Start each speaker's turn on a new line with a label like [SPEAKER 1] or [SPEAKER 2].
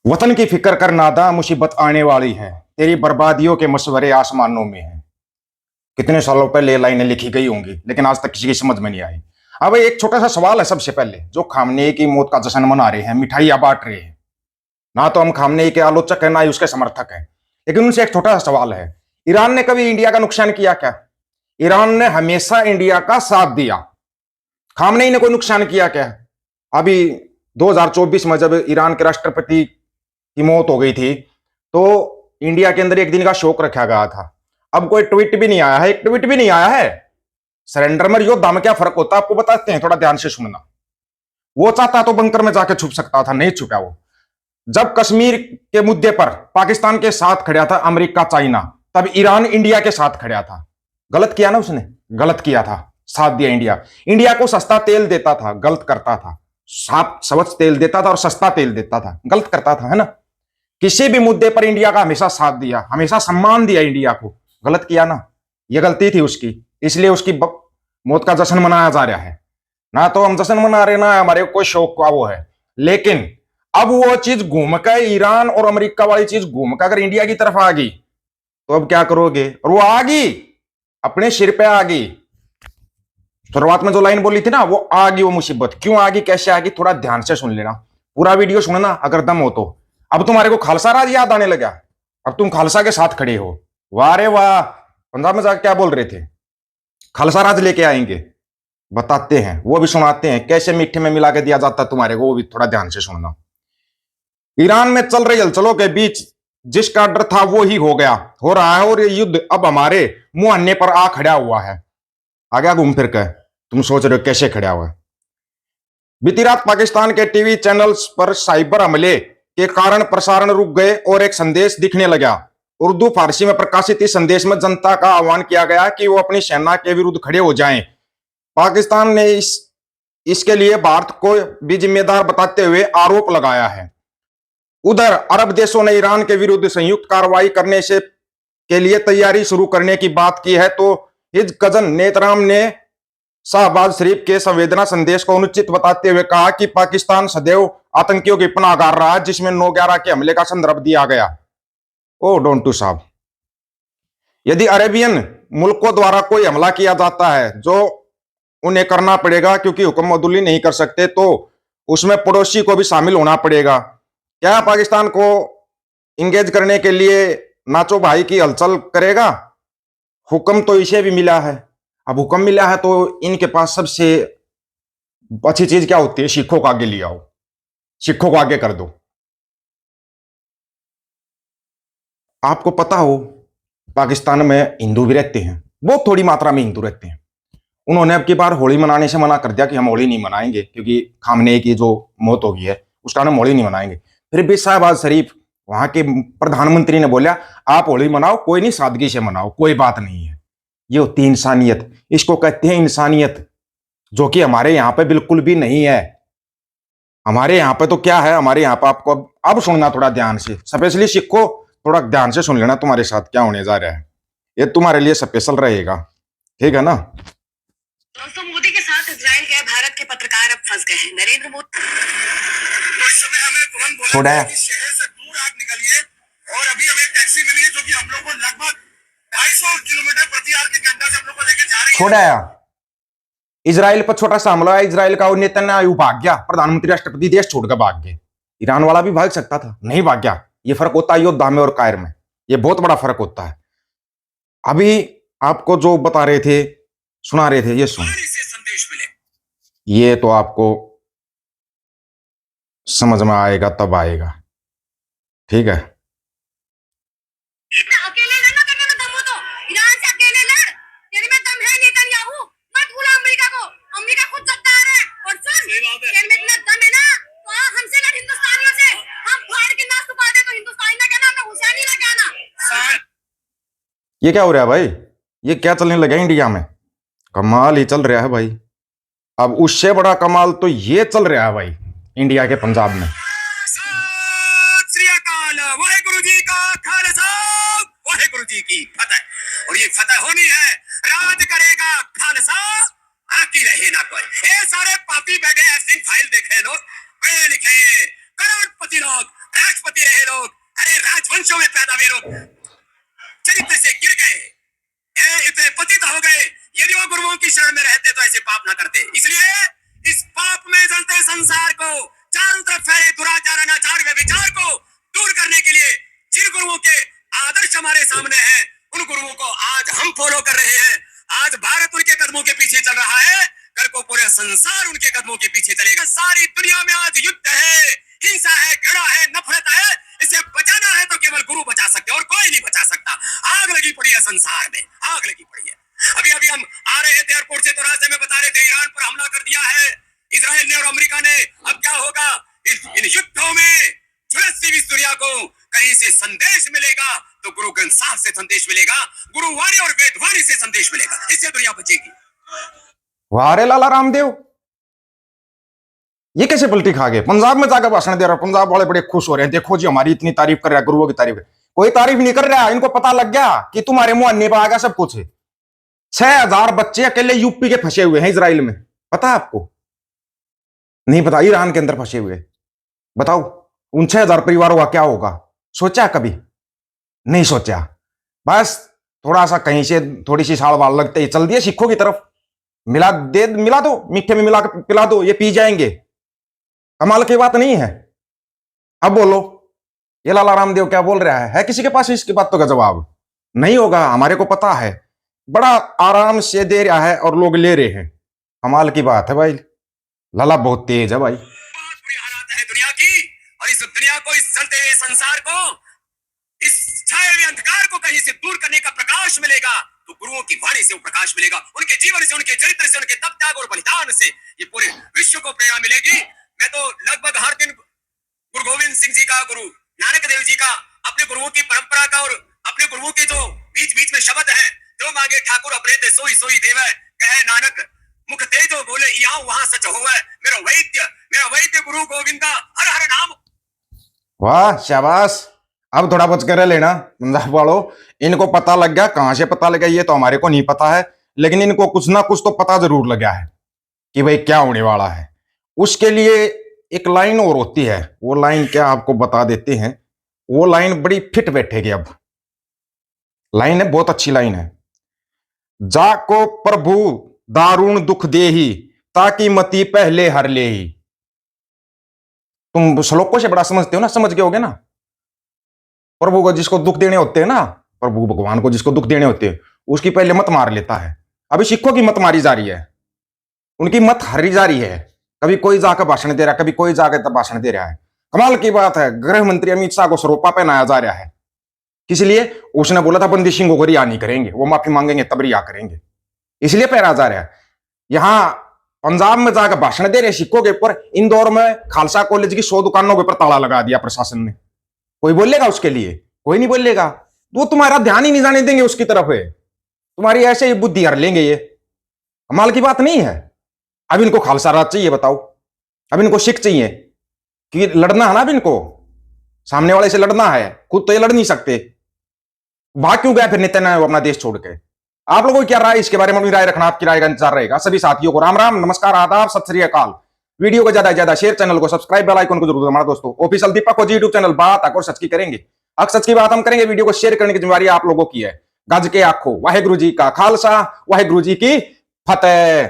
[SPEAKER 1] वतन की फिक्र कर नादा, मुसीबत आने वाली है, तेरी बर्बादियों के मशवरे आसमानों में हैं। कितने सालों पहले ये लाइनें लिखी गई होंगी, लेकिन आज तक किसी की समझ में नहीं आई। अब एक छोटा सा सवाल है सबसे पहले, जो खामनेई की मौत का जश्न मना रहे हैं, मिठाइयां बांट रहे हैं। ना तो हम खामनेई के आलोचक हैं, ना ही उसके समर्थक हैं, लेकिन उनसे एक छोटा सा सवाल है। ईरान ने कभी इंडिया का नुकसान किया क्या? ईरान ने हमेशा इंडिया का साथ दिया। खामनेई ने कोई नुकसान किया क्या? अभी 2024 में जब ईरान के राष्ट्रपति की मौत हो गई थी, तो इंडिया के अंदर एक दिन का शोक रखा गया था। अब कोई ट्वीट भी नहीं आया है, एक ट्वीट भी नहीं आया है। सरेंडर में योद्धा में क्या फर्क होता है आपको बताते हैं, थोड़ा ध्यान से सुनना। वो चाहता तो बंकर में जाके छुप सकता था, नहीं छुपा वो। जब कश्मीर के मुद्दे पर पाकिस्तान के साथ खड़ा था अमेरिका चाइना, तब ईरान इंडिया के साथ खड़ा था। गलत किया ना उसने? गलत किया था, साथ दिया इंडिया। इंडिया को सस्ता तेल देता था, गलत करता था। साफ स्वच्छ तेल देता था और सस्ता तेल देता था, गलत करता था, है ना? किसी भी मुद्दे पर इंडिया का हमेशा साथ दिया, हमेशा सम्मान दिया इंडिया को। गलत किया ना? ये गलती थी उसकी, इसलिए उसकी मौत का जश्न मनाया जा रहा है। ना तो हम जश्न मना रहे, ना हमारे कोई शौक का वो है। लेकिन अब वो चीज घूमकर, ईरान और अमेरिका वाली चीज घूमकर अगर इंडिया की तरफ आ गई, तो अब क्या करोगे? और वो आ गई, अपने सिर पे आ गई। शुरुआत में जो लाइन बोली थी ना, वो आ गई। वो मुसीबत क्यों आ गई, कैसे आ गई, थोड़ा ध्यान से सुन लेना। पूरा वीडियो सुनना अगर दम हो तो। अब तुम्हारे को खालसा राज याद आने लगा, अब तुम खालसा के साथ खड़े हो। वाह रे वाह! पंजाब में जाकर क्या बोल रहे थे? खालसा राज लेके आएंगे, बताते हैं, वो भी सुनाते हैं कैसे मीठे में मिला के दिया जाता तुम्हारे को, वो भी थोड़ा ध्यान से सुनना। ईरान में चल रही हलचलों के बीच जिसका डर था वो ही हो गया, हो रहा है, और ये युद्ध अब हमारे मुंह पर आ खड़ा हुआ है। आ गया घूम फिर के। तुम सोच रहे हो कैसे खड़ा हुआ है? बीती रात पाकिस्तान के टीवी चैनल्स पर साइबर हमले के कारण प्रसारण रुक गए और एक संदेश दिखने लगा। उर्दू फारसी में प्रकाशित इस संदेश में जनता का आह्वान किया गया कि वो अपनी सेना के विरुद्ध खड़े हो जाएं। पाकिस्तान ने इसके लिए भारत को भी जिम्मेदार बताते हुए आरोप लगाया है। उधर अरब देशों ने ईरान के विरुद्ध संयुक्त कार्रवाई करने से के लिए तैयारी शुरू करने की बात की है, तो हिज कजन नेतराम ने शाहबाज शरीफ के संवेदना संदेश को अनुचित बताते हुए कहा कि पाकिस्तान सदैव आतंकियों की पनाहगार रहा, जिसमें 9/11 के हमले का संदर्भ दिया गया। ओ डोंटू साहब, यदि अरेबियन मुल्कों द्वारा कोई हमला किया जाता है, जो उन्हें करना पड़ेगा क्योंकि हुक्म अदुली नहीं कर सकते, तो उसमें पड़ोसी को भी शामिल होना पड़ेगा। क्या पाकिस्तान को इंगेज करने के लिए नाचो भाई की हलचल करेगा? हुक्म तो इसे भी मिला है। अब हुक्म मिला है तो इनके पास सबसे अच्छी चीज क्या होती है? सिखों को आगे ले आओ, सिखों को आगे कर दो। आपको पता हो पाकिस्तान में हिंदू भी रहते हैं, बहुत थोड़ी मात्रा में हिंदू रहते हैं। उन्होंने अब की बार होली मनाने से मना कर दिया कि हम होली नहीं मनाएंगे, क्योंकि खामने की जो मौत हो गई है उस कारण हम होली नहीं मनाएंगे। फिर भी शहबाज शरीफ, वहां के प्रधानमंत्री, ने बोला आप होली मनाओ, कोई नहीं, सादगी से मनाओ, कोई बात नहीं है। ये होती है इंसानियत, इसको कहते हैं इंसानियत, जो कि हमारे यहाँ पे बिल्कुल भी नहीं है। हमारे यहाँ पे तो क्या है, हमारे यहाँ पे आपको अब सुनना थोड़ा ध्यान से, स्पेशली सिखो, थोड़ा ध्यान से सुन लेना तुम्हारे साथ क्या होने जा रहा है। ये तुम्हारे लिए स्पेशल रहेगा, ठीक है ना?
[SPEAKER 2] दोस्तों, मोदी के साथ इजराइल गए भारत के पत्रकार अब फंस गए हैं। नरेंद्र मोदी उस समय हमें तुरंत बोला कि शहर से दूर आप निकलिए, और अभी हमें टैक्सी मिली है जो कि हम लोग को लगभग 250 किलोमीटर प्रति घंटा से हम लोग को लेकर जा रही है।
[SPEAKER 1] छोड़ा इजराइल पर छोटा सा हमला है, इजराइल का नेतन्याहू भाग गया, प्रधानमंत्री राष्ट्रपति देश छोड़कर भाग गए। ईरान वाला भी भाग सकता था, नहीं भाग गया। ये फर्क होता है योद्धा में और कायर में, ये बहुत बड़ा फर्क होता है। अभी आपको जो बता रहे थे, सुना रहे थे, ये सुन,
[SPEAKER 2] संदेश मिले,
[SPEAKER 1] ये तो आपको समझ में आएगा तब आएगा, ठीक है?
[SPEAKER 2] अकेले लड़ना, करने में दम हो तो ईरान से अकेले लड़, तेरे में दम है नेतन्याहू, मत भूला अमेरिका को। अमेरिका खुद सत्तार है, और सुन, तेरे में इतना दम है ना, तो हमसे लड़, हिंदुस्तानियों से। हम फाड़ के नाश छुपा दे तो हिंदुस्तानी ना कहना, मैं हुसैनी ना कहना।
[SPEAKER 1] ये क्या हो रहा है भाई? ये क्या चलने लगा इंडिया में? कमाल ही चल रहा है भाई। अब उससे बड़ा कमाल तो ये चल रहा है भाई इंडिया के पंजाब में।
[SPEAKER 2] वाहेगुरु जी का खालसा, वाहेगुरु जी की फतह। और ये फतह होनी है, राज करेगा खालसा, बाकी रहे ना कोई। ये सारे पापी बैठे ऐसी फाइल देखे लोग, पढ़े लिखे
[SPEAKER 3] करोड़पति लोग, राष्ट्रपति रहे लोग, अरे राजवंशों में पैदा हुए लोग चरित्र से गिर गए, इतने पतित हो गए। यदि वो गुरुओं की शरण में रहते तो ऐसे पाप ना करते। इसलिए इस पाप में जलते संसार को, चारों तरफ फैले दुराचार, अनाचार, व्यभिचार को दूर करने के लिए जिन गुरुओं के आदर्श हमारे सामने हैं, उन गुरुओं को आज हम फॉलो कर रहे हैं। आज भारत उनके कदमों के पीछे चल रहा है, कल को पूरे संसार उनके कदमों के पीछे चलेगा। सारी दुनिया में आज युद्ध है, हिंसा है, घृणा है, नफरत है। इसे बचाना है तो केवल गुरु बचा सकते हैं और कोई नहीं बचा सकता। आग लगी पड़ी है संसार में, आग लगी पड़ी है। अभी अभी हम आ रहे थे एयरपोर्ट से तो रास्ते में बता रहे थे ईरान पर हमला कर दिया है इजराइल ने और अमेरिका ने। अब क्या होगा? इन युद्धों में झुलसती हुई इस दुनिया को कहीं से संदेश मिलेगा तो गुरु ग्रंथ साहब से संदेश मिलेगा, गुरुवाणी और वेदवाणी से संदेश मिलेगा। इससे दुनिया बचेगी।
[SPEAKER 1] वारे लाला रामदेव, ये कैसे पलटी खा गए? पंजाब में जाकर भाषण दे रहा, पंजाब वाले बड़े खुश हो रहे हैं, देखो जी हमारी इतनी तारीफ कर रहा है, गुरुओं की तारीफ। कोई तारीफ नहीं कर रहा, इनको पता लग गया कि तुम्हारे मुआन्ने पे आ गया सब कुछ। 6000 बच्चे अकेले यूपी के फंसे हुए हैं इजराइल में, पता है आपको? नहीं पता? ईरान के अंदर फंसे हुए। बताओ उन 6000 परिवारों का क्या होगा? सोचा कभी? नहीं सोचा। बस थोड़ा सा कहीं से थोड़ी सी साल बाल लगते ही चल दिए सिखों की तरफ। मिला दो, मीठे में मिला के पिला दो, ये पी जाएंगे। कमाल की बात नहीं है? अब बोलो ये लाला रामदेव क्या बोल रहा है किसी के पास इसकी बातों का जवाब? नहीं होगा, हमारे को पता है। बड़ा आराम से दे रहा है और लोग ले रहे हैं। कमाल की बात है भाई, लाला बहुत तेज है भाई।
[SPEAKER 3] बहुत बुरी हालत है दुनिया की, और इस दुनिया को, इस चलते हुए संसार को, इस छाए हुए अंधकार को कहीं से दूर करने का प्रकाश मिलेगा तो गुरुओं की वाणी से वो प्रकाश मिलेगा। उनके जीवन से, उनके चरित्र से, उनके तप त्याग और बलिदान से ये पूरे विश्व को प्रेरणा मिलेगी। मैं तो लगभग हर दिन गुरु गोविंद सिंह जी का, गुरु नानक देव जी का, अपने गुरुओं की परंपरा का और अपने गुरुओं के जो बीच बीच में शब्द हैं, जो मांगे ठाकुर अपने ते सोई सोई देवै, कहे नानक मुख तेजो बोले यहाँ वहां सच होवे, मेरा वैद्य गुरु गोविंदा, हर हर नाम।
[SPEAKER 1] वाह शाबाश। अब थोड़ा बच कर लेना पंजाब वालों, इनको पता लग गया। कहां से पता लगा ये तो हमारे को नहीं पता है, लेकिन इनको कुछ ना कुछ तो पता जरूर लगा है कि भाई क्या होने वाला है। उसके लिए एक लाइन और होती है, वो लाइन क्या आपको बता देते हैं। वो लाइन बड़ी फिट बैठेगी। अब लाइन है, बहुत अच्छी लाइन है। जाको प्रभु दारुण दुख देही, ताकि मती पहले हर ले ही। तुम श्लोकों से बड़ा समझते हो ना, समझ गए होगे ना। प्रभु को जिसको दुख देने होते हैं ना, प्रभु भगवान को जिसको दुख देने होते हैं, उसकी पहले मत मार लेता है। अभी सिखों की मत मारी जा रही है, उनकी मत हरी जा रही है। कभी कोई जाकर भाषण दे रहा है, कभी कोई जाकर भाषण दे रहा है। कमाल की बात है, गृह मंत्री अमित शाह को सरोपा पहनाया जा रहा है। किस लिए? उसने बोला था बंदी सिंह को रिहा नहीं करेंगे, वो माफी मांगेंगे तब रिहा करेंगे, इसलिए पहना जा रहा है। यहां पंजाब में जाकर भाषण दे रहे सिखों के ऊपर। इंदौर में खालसा कॉलेज की 100 दुकानों के ऊपर ताला लगा दिया प्रशासन ने। कोई बोलेगा उसके लिए? कोई नहीं बोलेगा। वो तुम्हारा ध्यान ही नहीं जाने देंगे उसकी तरफ है, तुम्हारी ऐसे ही बुद्धि हर लेंगे। ये कमाल की बात नहीं है? अब इनको खालसा राज चाहिए, बताओ। अब इनको सिख चाहिए कि लड़ना है ना, अब इनको सामने वाले से लड़ना है, खुद तो ये लड़ नहीं सकते। भाग क्यों गया फिर नेतन्याहू अपना देश छोड़ के? आप लोगों की क्या राय इसके बारे में? अपनी राय रखना, आपकी राय का इंतजार रहेगा। सभी साथियों को राम राम, नमस्कार, आदाब, सत श्री अकाल। वीडियो को ज्यादा से ज्यादा शेयर, चैनल को सब्सक्राइब, बेल आइकन को जरूर हमारे दोस्तों। ऑफिशियल दीपक को यूट्यूब चैनल बात और सच की करेंगे। अब सच की बात हम करेंगे, वीडियो को शेयर करने की जिम्मेवारी आप लोगों की है। गज के आखो, वाहेगुरु जी का खालसा, वाहेगुरु जी की फतेह।